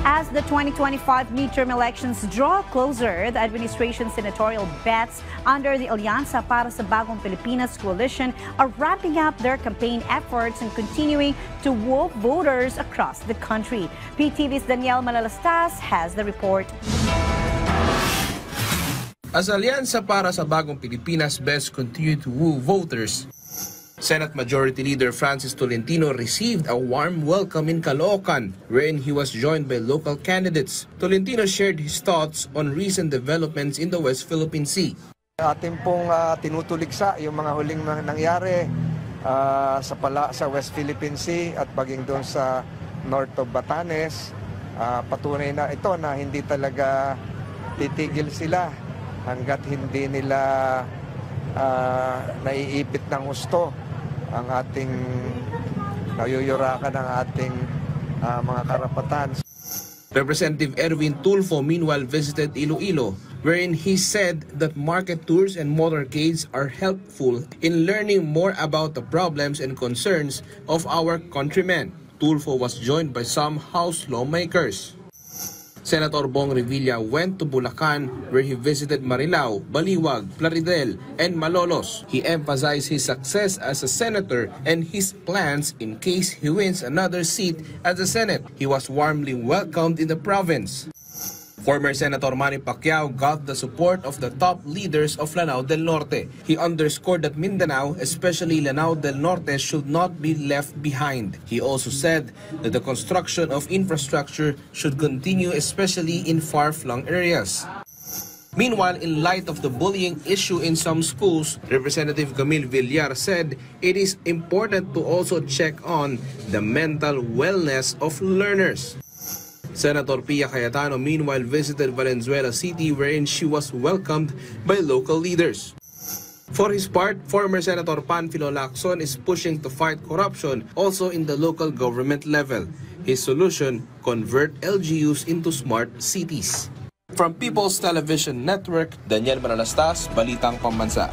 As the 2025 midterm elections draw closer, the administration's senatorial bets under the Alianza para sa Bagong Pilipinas coalition are wrapping up their campaign efforts and continuing to woo voters across the country. PTV's Daniel Malalastas has the report. As Alianza para sa Bagong Pilipinas bets continue to woo voters, Senate Majority Leader Francis Tolentino received a warm welcome in Caloocan, wherein he was joined by local candidates. Tolentino shared his thoughts on recent developments in the West Philippine Sea. Atin pong tinutuligsa yung mga huling nangyari sa West Philippine Sea at paging doon sa north of Batanes. Patunay na ito na hindi talaga titigil sila hanggat hindi nila naiipit ng husto ang ating nayuyurakan ng ating mga karapatan. Representative Erwin Tulfo meanwhile visited Iloilo, wherein he said that market tours and motorcades are helpful in learning more about the problems and concerns of our countrymen. Tulfo was joined by some House lawmakers. Senator Bong Revilla went to Bulacan, where he visited Marilao, Baliwag, Plaridel, and Malolos. He emphasized his success as a senator and his plans in case he wins another seat at the Senate. He was warmly welcomed in the province. Former Senator Manny Pacquiao got the support of the top leaders of Lanao del Norte. He underscored that Mindanao, especially Lanao del Norte, should not be left behind. He also said that the construction of infrastructure should continue, especially in far-flung areas. Meanwhile, in light of the bullying issue in some schools, Representative Camille Villar said it is important to also check on the mental wellness of learners. Senator Pia Cayetano meanwhile visited Valenzuela City, wherein she was welcomed by local leaders. For his part, former Senator Panfilo Lacson is pushing to fight corruption also in the local government level. His solution, convert LGUs into smart cities. From People's Television Network, Daniel Malalastas, Balitang Pambansa.